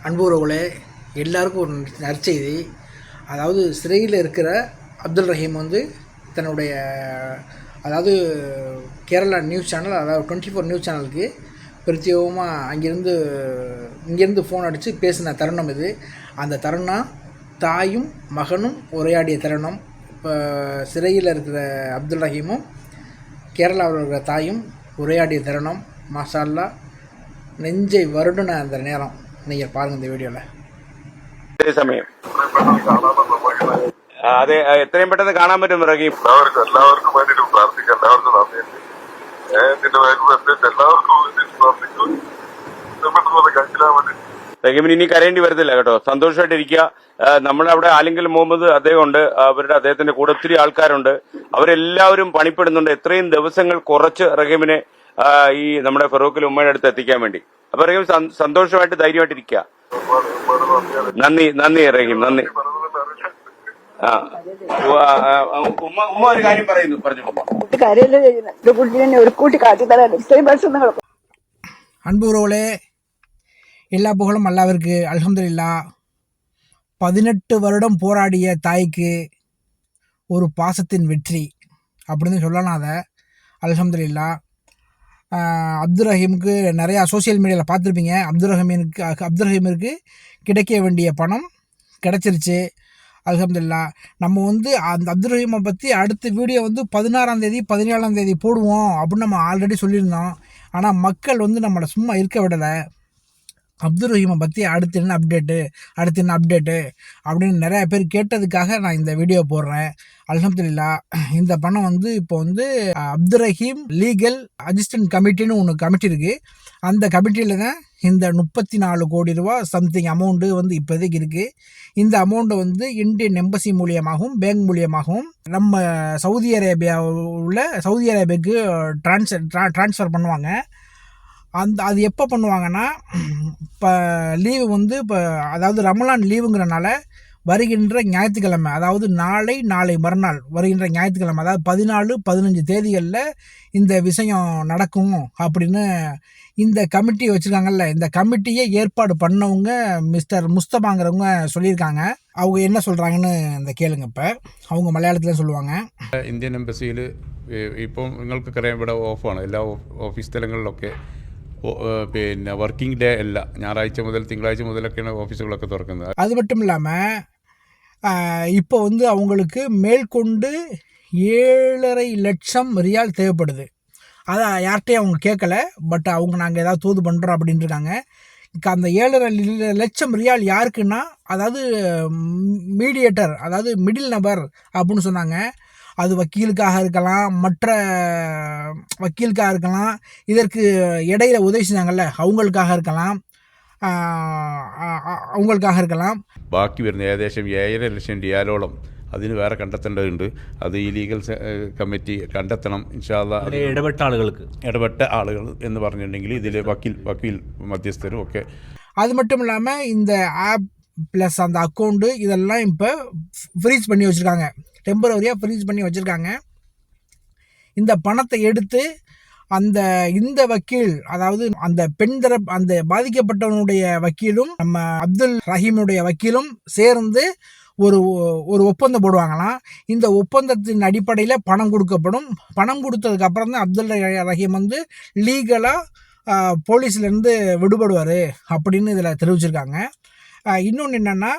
அன்பு உறவுகளே, எல்லாருக்கும் ஒரு நற்செய்தி. அதாவது சிறையில் இருக்கிற அப்துல் ரஹீம் வந்து தன்னுடைய அதாவது கேரளா நியூஸ் சேனல், அதாவது 24 நியூஸ் சேனலுக்கு பிரத்யேகமாக இங்கேருந்து ஃபோன் அடித்து பேசின தருணம் இது. அந்த தருணம் தாயும் மகனும் உரையாடிய தருணம். இப்போ சிறையில் இருக்கிற அப்துல் ரஹீமும் கேரளாவில் இருக்கிற தாயும் உரையாடிய தருணம். மாஷா அல்லாஹ், நெஞ்சை வருடின அந்த நேரம். நீங்கள் பாருங்கள் இந்த வீடியோவில். അതേ സമയം അതെ എത്രയും പെട്ടെന്ന് കാണാൻ പറ്റും റഹീം. എല്ലാവർക്കും വേണ്ടിയിട്ട് പ്രാർത്ഥിക്കാം. എല്ലാവർക്കും നന്ദിയുണ്ട്. ഇതിന്റെ എല്ലാവർക്കും വേണ്ടിയിട്ട് പ്രാർത്ഥിക്കും. പെട്ടെന്ന് കഴിച്ചില്ലാൻ വേണ്ടി. റഹീമിന് ഇനി കരയേണ്ടി വരത്തില്ല കേട്ടോ. സന്തോഷമായിട്ടിരിക്കുക. നമ്മളവിടെ ആലിംഗൽ മുഹമ്മദ് അദ്ദേഹം ഉണ്ട്, അദ്ദേഹത്തിന്റെ കൂടെ ഒത്തിരി ആൾക്കാരുണ്ട്. അവരെല്ലാവരും പണിപ്പെടുന്നുണ്ട്. എത്രയും ദിവസങ്ങൾ കുറച്ച് റഹീമിനെ ഈ നമ്മുടെ ഫറൂഖിൽ ഉമ്മയുടെ അടുത്ത് എത്തിക്കാൻ വേണ്ടി. അപ്പൊ റഹീം സന്തോഷമായിട്ട് ധൈര്യമായിട്ടിരിക്കുക. നന്ദി റഹീം, നന്ദി. ഉമ്മ ഒരു കാര്യം പറയുന്നു, പറഞ്ഞു. அன்பு உறவுகளே, எல்லா புகழும் அல்லாவிற்கு. அல்ஹம்துலில்லாஹ். 18 வருடம் போராடிய தாய்க்கு ஒரு பாசத்தின் வெற்றி அப்படின்னு சொல்லலாம். அதை அல்ஹம்துலில்லாஹ். அப்துல் ரஹீமுக்கு நிறையா சோசியல் மீடியாவில் பார்த்துருப்பீங்க. அப்துல் ரஹீமிற்கு கிடைக்க வேண்டிய பணம் கிடச்சிருச்சு, அல்ஹம்துலில்லாஹ். நம்ம வந்து அந்த அப்துல் ரஹீமை பற்றி அடுத்த வீடியோ வந்து 16ஆம் தேதி 17ஆம் தேதி போடுவோம் அப்படின்னு நம்ம ஆல்ரெடி சொல்லியிருந்தோம். ஆனால் மக்கள் வந்து நம்மளை சும்மா இருக்க விடலை. அப்துல் ரஹீமை பற்றி அடுத்து என்ன அப்டேட்டு அப்படின்னு நிறையா பேர் கேட்டதுக்காக நான் இந்த வீடியோ போடுறேன். அல்ஹம்துலில்லாஹ். இந்த பணம் வந்து இப்போ வந்து அப்துல் ரஹீம் லீகல் அசிஸ்டன்ட் கமிட்டின்னு ஒன்று கமிட்டி இருக்குது. அந்த கமிட்டியில் தான் இந்த 34 கோடி ரூபா சம்திங் அமௌண்ட்டு வந்து இப்போதைக்கு இருக்குது. இந்த அமௌண்ட்டை வந்து இந்தியன் எம்பசி மூலியமாகவும் பேங்க் மூலியமாகவும் நம்ம சவுதி அரேபியாவுக்கு ட்ரான்ஸ்ஃபர் பண்ணுவாங்க. அது எப்போ பண்ணுவாங்கன்னா, இப்போ லீவு வந்து அதாவது ரமலான் லீவுங்கிறனால வருகின்ற ஞாயிற்றுக்கிழமை, அதாவது நாளை மறுநாள் வருகின்ற ஞாயிற்றுக்கிழமை, அதாவது 14, 15 தேதிகளில் இந்த விஷயம் நடக்கும் அப்படின்னு இந்த கமிட்டி வச்சுருக்காங்கல்ல. இந்த கமிட்டியை ஏற்பாடு பண்ணவங்க மிஸ்டர் முஸ்தபாங்கிறவங்க சொல்லியிருக்காங்க. அவங்க என்ன சொல்கிறாங்கன்னு இந்த கேளுங்க. இப்போ அவங்க மலையாளத்தில் சொல்லுவாங்க. ഇന്ത്യൻ എംബസിയിൽ ഇപ്പം നിങ്ങൾക്കറിയാം, ഇവിടെ ഓഫാണ് എല്ലാ ഓഫീസ് സ്ഥലങ്ങളിലൊക്കെ. പിന്നെ വർക്കിംഗ് ഡേ അല്ല, ഞായറാഴ്ച മുതൽ തിങ്കളാഴ്ച മുതലൊക്കെയാണ് ഓഫീസുകളൊക്കെ തുറക്കുന്നത്. அது மட்டும் இல்லாமல் இப்போ வந்து அவங்களுக்கு மேற்கொண்டு 7.5 லட்சம் ரியால் தேவைப்படுது. அதை யார்கிட்டையும் அவங்க கேட்கல. பட் அவங்க நாங்கள் ஏதாவது தூது பண்ணுறோம் அப்படின்ட்டு இருக்காங்க. அந்த 7.5 லட்சம் ரியால் யாருக்குன்னா, அதாவது மீடியேட்டர், அதாவது மிடில் நபர் அப்படின்னு சொன்னாங்க. அது வக்கீலுக்காக இருக்கலாம், மற்ற வக்கீலுக்காக இருக்கலாம், இதற்கு இடையில உதவி செஞ்சாங்கல்ல அவங்களுக்காக இருக்கலாம். ബാക്കി വരുന്ന ഏകദേശം 7.5 ലക്ഷം റിയാലോളം അതിന് വേറെ കണ്ടെത്തേണ്ടതുണ്ട്. അത് ഈ ലീഗൽ കമ്മിറ്റി കണ്ടെത്തണം ഇൻഷാ അല്ലാഹ്. ഇടപെട്ട ആളുകൾ എന്ന് പറഞ്ഞിട്ടുണ്ടെങ്കിൽ ഇതിൽ വക്കീൽ മധ്യസ്ഥരും ഒക്കെ. அது மட்டும் இல்லாமல் இந்த ஆப் ப்ளஸ் அந்த அக்கௌண்ட்டு இதெல்லாம் இப்போ ஃப்ரீஸ் பண்ணி வச்சுருக்காங்க, டெம்பரரியாக ஃப்ரீஸ் பண்ணி வச்சுருக்காங்க. இந்த பணத்தை எடுத்து இந்த வக்கீல், அதாவது அந்த பெண் தரப்பு, அந்த பாதிக்கப்பட்டவனுடைய வக்கீலும் நம்ம அப்துல் ரஹீமுடைய வக்கீலும் சேர்ந்து ஒரு ஒப்பந்தம் போடுவாங்களாம். இந்த ஒப்பந்தத்தின் அடிப்படையில் பணம் கொடுக்கப்படும். பணம் கொடுத்ததுக்கு அப்புறம் தான் அப்துல் ரஹீம் வந்து லீகலாக போலீஸ்லேருந்து விடுபடுவார் அப்படின்னு இதில் தெரிவிச்சிருக்காங்க. இன்னொன்று என்னென்னா,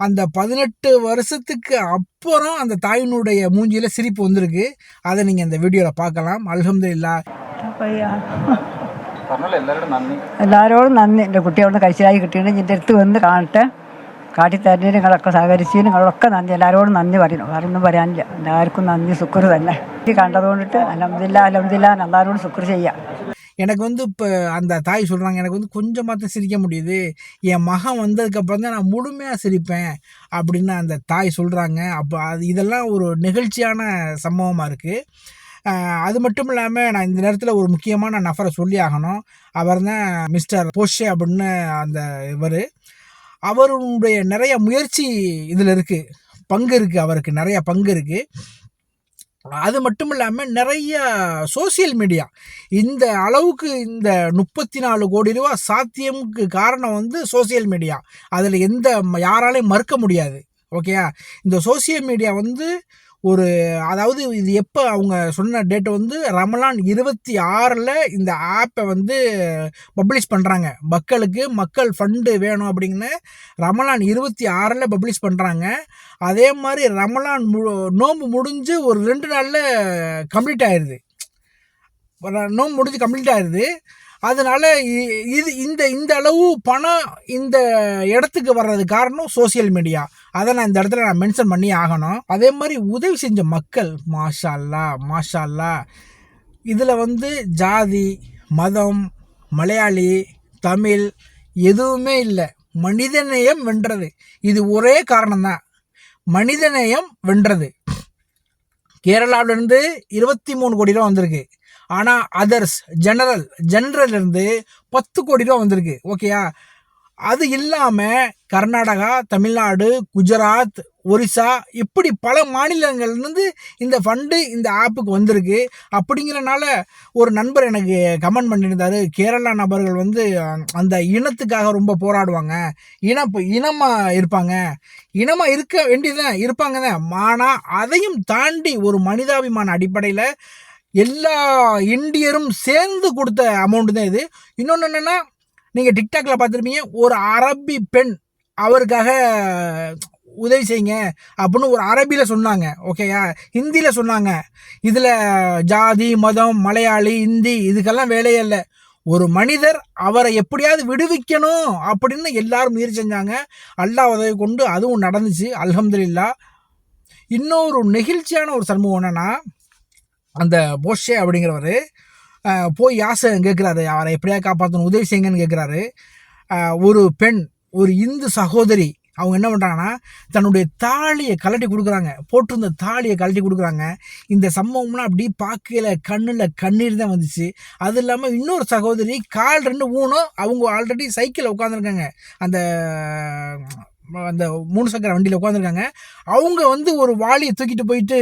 அந்த 18 வருஷத்துக்கு அப்புறம் அந்த தாயினுடைய மூஞ்சியில் சிரிப்பு வந்திருக்கு. அதை நீங்கள் இந்த வீடியோவில் பார்க்கலாம். அல்ஹம்துலில்லாஹ். എല്ലാവരോടും നന്ദി. എൻ്റെ കുട്ടി അവിടെ കഴിച്ചിലായി കിട്ടിയിട്ട് എൻ്റെ അടുത്ത് വന്ന് കാട്ടിത്തരുന്നതിന് നിങ്ങളൊക്കെ സഹകരിച്ചതിന് നിങ്ങളൊക്കെ നന്ദി. എല്ലാവരോടും നന്ദി പറയൊന്നും പറയാനില്ല. എല്ലാവർക്കും നന്ദി, ശുക്ർ തന്നെ. ഇത് കണ്ടതുകൊണ്ടിട്ട് അൽഹംദുലില്ലാഹ് എല്ലാവരോടും ശുക്ർ ചെയ്യാം. எனக்கு வந்து இப்போ அந்த தாய் சொல்கிறாங்க, எனக்கு வந்து கொஞ்சமாக தான் சிரிக்க முடியுது, என் மகன் வந்ததுக்கப்புறம் தான் நான் முழுமையாக சிரிப்பேன் அப்படின்னு அந்த தாய் சொல்கிறாங்க. அப்போ இதெல்லாம் ஒரு நிகழ்ச்சியான சம்பவமாக இருக்குது. அது மட்டும் இல்லாமல் நான் இந்த நேரத்தில் ஒரு முக்கியமான நபரை சொல்லி ஆகணும். அவர் தான் மிஸ்டர் போஷே அப்படின்னு அந்த அவருடைய நிறைய முயற்சி இதில் இருக்குது, பங்கு இருக்குது, அவருக்கு நிறைய பங்கு இருக்குது. அது மட்டும் இல்லாமல் நிறைய சோசியல் மீடியா இந்த அளவுக்கு இந்த 34 கோடி ரூபா சாத்தியமுக்கு காரணம் வந்து சோசியல் மீடியா. அதில் யாராலையும் மறுக்க முடியாது. ஓகேயா? இந்த சோசியல் மீடியா வந்து அதாவது இது எப்போ அவங்க சொன்ன டேட் வந்து ரமலான் 26 இந்த ஆப்பை வந்து பப்ளிஷ் பண்ணுறாங்க. மக்கள் ஃபண்டு வேணும் அப்படின்னு ரமலான் 26 பப்ளிஷ் பண்ணுறாங்க. அதே மாதிரி ரமலான் நோன்பு முடிஞ்சு ஒரு 2 நாளில் கம்ப்ளீட் ஆயிடுது. நோன்பு முடிஞ்சு கம்ப்ளீட் ஆயிடுது. அதனால இந்த அளவு பணம் இந்த இடத்துக்கு வர்றது காரணம் சோசியல் மீடியா. அதை நான் இந்த இடத்துல மென்ஷன் பண்ணி ஆகணும். அதே மாதிரி உதவி செஞ்ச மக்கள் மாஷா அல்லா. இதில் வந்து ஜாதி, மதம், மலையாளி, தமிழ் எதுவுமே இல்லை. மனிதநேயம் வென்றது. இது ஒரே காரணம்தான், மனிதநேயம் வென்றது. கேரளாவிலேருந்து 23 கோடி ரூபா வந்திருக்கு. ஆனால் அதர்ஸ் ஜெனரல்லேருந்து 10 கோடி ரூபா வந்திருக்கு. ஓகேயா? அது இல்லாமல் கர்நாடகா, தமிழ்நாடு, குஜராத், ஒரிசா இப்படி பல மாநிலங்கள்லேருந்து இந்த ஃபண்டு இந்த ஆப்புக்கு வந்திருக்கு. அப்படிங்கிறனால ஒரு நண்பர் எனக்கு கமெண்ட் பண்ணியிருந்தார், கேரளா நபர்கள் வந்து அந்த இனத்துக்காக ரொம்ப போராடுவாங்க, இனமாக இருப்பாங்க, இனமாக இருக்க வேண்டியதுதான், இருப்பாங்க தான். ஆனால் அதையும் தாண்டி ஒரு மனிதாபிமான அடிப்படையில் எல்லா இந்தியரும் சேர்ந்து கொடுத்த அமௌண்ட் தான் இது. இன்னொன்று என்னென்னா, நீங்கள் டிக்டாக்ல பார்த்துருப்பீங்க, ஒரு அரபி பெண் அவருக்காக உதவி செய்யுங்க அப்படின்னு ஒரு அரபியில் சொன்னாங்க. ஓகேயா? ஹிந்தியில் சொன்னாங்க. இதில் ஜாதி, மதம், மலையாளி, ஹிந்தி இதுக்கெல்லாம் வேலையே இல்லை. ஒரு மனிதர் அவரை எப்படியாவது விடுவிக்கணும் அப்படின்னு எல்லாரும் முயற்சி செஞ்சாங்க. அல்லாஹ் உதவி கொண்டு அதுவும் நடந்துச்சு, அல்ஹம்துலில்லாஹ். இன்னொரு நெகிழ்ச்சியான ஒரு சம்பவம் என்னென்னா, அந்த போஷே அப்படிங்கிறவர் போய் யாசகம் கேட்குறாரு, அவரை எப்படியாவது காப்பாற்றணும், உதவி செய்யுங்கன்னு கேட்குறாரு. ஒரு பெண், ஒரு இந்து சகோதரி, அவங்க என்ன பண்ணுறாங்கன்னா தன்னுடைய தாலியை கழட்டி கொடுக்குறாங்க, போட்டிருந்த தாலியை கழட்டி கொடுக்குறாங்க. இந்த சம்பவம்லாம் அப்படி பார்க்கல கண்ணில் கண்ணீர் தான் வந்துச்சு. அது இல்லாமல் இன்னொரு சகோதரி கால் 2 ஊனும், அவங்க ஆல்ரெடி சைக்கிளில் உட்காந்துருக்காங்க, அந்த 3 சக்கர வண்டியில் உட்காந்துருக்காங்க. அவங்க வந்து ஒரு வாளியை தூக்கிட்டு போயிட்டு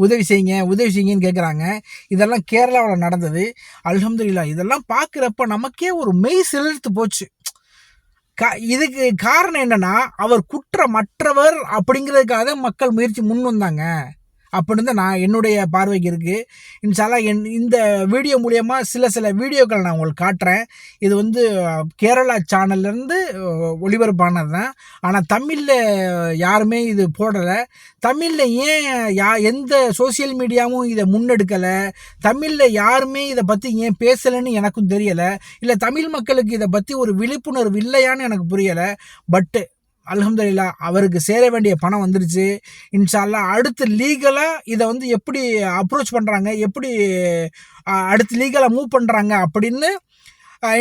உதவி செய்யுங்கன்னு கேட்குறாங்க. இதெல்லாம் கேரளாவில் நடந்தது. அல்ஹம்துலில்லாஹ். இதெல்லாம் பார்க்குறப்ப நமக்கே ஒரு மெய் சிலிர்த்து போச்சு. இதுக்கு காரணம் என்னன்னா, அவர் குற்றமற்றவர் அப்படிங்கிறதுக்காக மக்கள் முன் வந்தாங்க அப்படின்னு தான் என்னுடைய பார்வைக்கு இருக்குது. இன்ஷால்லா இந்த வீடியோ மூலயமா சில வீடியோக்கள் நான் உங்களுக்கு காட்டுறேன். இது வந்து கேரளா சேனல்லேருந்து ஒளிபரப்பானது தான். ஆனால் தமிழில் யாருமே இது போடலை. தமிழில் ஏன் எந்த சோசியல் மீடியாவும் இதை முன்னெடுக்கலை, தமிழில் யாருமே இதை பற்றி ஏன் பேசலைன்னு எனக்கும் தெரியலை. இல்லை தமிழ் மக்களுக்கு இதை பற்றி ஒரு விழிப்புணர்வு இல்லையான்னு எனக்கு புரியலை. பட்டு அல்ஹம்துலில்லாஹ், அவருக்கு சேர வேண்டிய பணம் வந்துருச்சு. இன்ஷால்லா அடுத்து லீகலாக இதை வந்து எப்படி அப்ரோச் பண்ணுறாங்க, எப்படி அடுத்து லீகலாக மூவ் பண்ணுறாங்க அப்படின்னு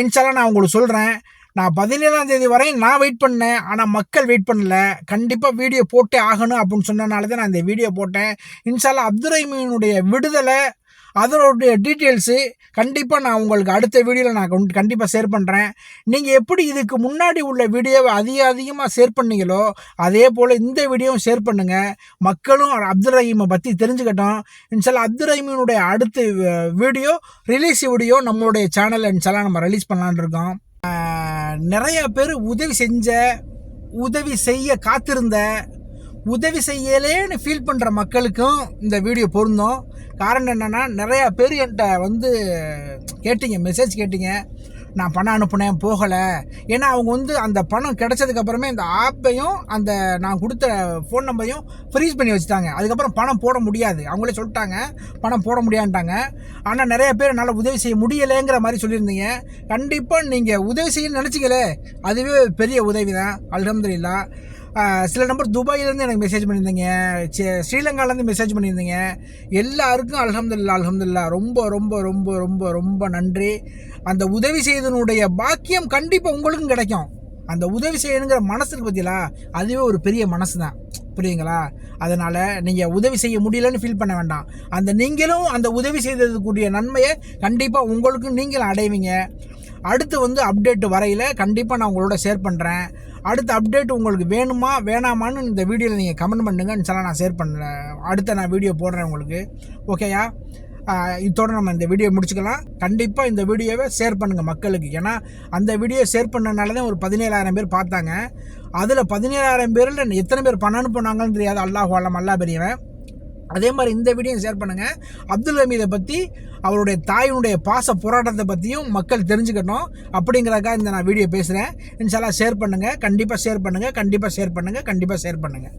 இன்ஷால்லா நான் உங்களுக்கு சொல்கிறேன். நான் 17ஆம் தேதி வரை நான் வெயிட் பண்ணேன், ஆனால் மக்கள் வெயிட் பண்ணல. கண்டிப்பாக வீடியோ போட்டே ஆகணும் அப்படின்னு சொன்னனால தான் நான் இந்த வீடியோ போட்டேன். இன்ஷால்லா அப்துர்ரஹீமுடைய விடுதலை, அதனுடைய டீட்டெயில்ஸு கண்டிப்பாக நான் உங்களுக்கு அடுத்த வீடியோவில் நான் கண்டிப்பாக ஷேர் பண்ணுறேன். நீங்கள் எப்படி இதுக்கு முன்னாடி உள்ள வீடியோவை அதிகமாக ஷேர் பண்ணீங்களோ அதே போல் இந்த வீடியோவும் ஷேர் பண்ணுங்கள். மக்களும் அப்துர்ரஹீமை பற்றி தெரிஞ்சுக்கட்டும். இன்ஷால்லா அப்துர்ரஹீமினுடைய அடுத்த ரிலீஸ் வீடியோ நம்மளுடைய சேனலில் இன்ஷால்லா நம்ம ரிலீஸ் பண்ணலான்னு இருக்கோம். நிறைய பேர் உதவி செய்ய காத்திருந்த, உதவி செய்யலேன்னு ஃபீல் பண்ணுற மக்களுக்கும் இந்த வீடியோ பொருந்தும். காரணம் என்னென்னா, நிறையா பேர் என்கிட்ட வந்து மெசேஜ் கேட்டீங்க, நான் பணம் அனுப்புனேன் போகலை. ஏன்னா அவங்க வந்து அந்த பணம் கிடைச்சதுக்கப்புறமே இந்த ஆப்பையும் அந்த நான் கொடுத்த ஃபோன் நம்பரையும் ஃப்ரீஸ் பண்ணி வச்சுட்டாங்க. அதுக்கப்புறம் பணம் போட முடியாது, அவங்களே சொல்லிட்டாங்க, பணம் போட முடியான்ட்டாங்க. ஆனால் நிறைய பேர் என்னால் உதவி செய்ய முடியலைங்கிற மாதிரி சொல்லியிருந்தீங்க. கண்டிப்பாக நீங்கள் உதவி செய்யணும்னு நினச்சிங்களே, அதுவே பெரிய உதவி தான். அல்ஹம்துலில்லாஹ். சில நம்பர் துபாயிலேருந்து எனக்கு மெசேஜ் பண்ணியிருந்தீங்க, ஸ்ரீலங்காலேருந்து மெசேஜ் பண்ணியிருந்தீங்க. எல்லாருக்கும் அல்ஹம்துலில்லாஹ் ரொம்ப ரொம்ப ரொம்ப ரொம்ப ரொம்ப நன்றி. அந்த உதவி செய்தனுடைய பாக்கியம் கண்டிப்பாக உங்களுக்கும் கிடைக்கும். அந்த உதவி செய்யணுங்கிற மனசுக்கு பற்றிங்களா, அதுவே ஒரு பெரிய மனசு தான், புரியுங்களா? அதனால் நீங்கள் உதவி செய்ய முடியலன்னு ஃபீல் பண்ண வேண்டாம். நீங்களும் அந்த உதவி செய்ததுக்குரிய நன்மையை கண்டிப்பாக உங்களுக்கும் நீங்களும் அடைவீங்க. அடுத்து வந்து அப்டேட் வரையில் கண்டிப்பாக நான் உங்களோட ஷேர் பண்ணுறேன். அடுத்த அப்டேட் உங்களுக்கு வேணுமா வேணாமான்னு இந்த வீடியோவில் நீங்கள் கமெண்ட் பண்ணுங்கன்னு சொல்ல நான் ஷேர் பண்ணுறேன். அடுத்த நான் வீடியோ போடுறேன் உங்களுக்கு. ஓகேயா? இதோட நம்ம இந்த வீடியோ முடிச்சுக்கலாம். கண்டிப்பாக இந்த வீடியோவை ஷேர் பண்ணுங்கள் மக்களுக்கு. ஏன்னா அந்த வீடியோ ஷேர் பண்ணனால தான் ஒரு 17,000 பேர் பார்த்தாங்க. அதில் 17,000 பேரில் எத்தனை பேர் பணம் அனுப்புனாங்கன்னு தெரியாது. அல்லாஹ் அலம், அல்லாஹ் பெரியவன். அதே மாதிரி இந்த வீடியோ ஷேர் பண்ணுங்கள். அப்துல் ஹமீதை பற்றி, அவருடைய தாயினுடைய பாச போராட்டத்தை பற்றியும் மக்கள் தெரிஞ்சுக்கணும். அப்படிங்கிறக்காக இந்த நான் வீடியோ பேசுகிறேன். இன்ஷா அல்லாஹ் ஷேர் பண்ணுங்கள். கண்டிப்பாக ஷேர் பண்ணுங்கள். கண்டிப்பாக ஷேர் பண்ணுங்கள். கண்டிப்பாக ஷேர் பண்ணுங்கள்.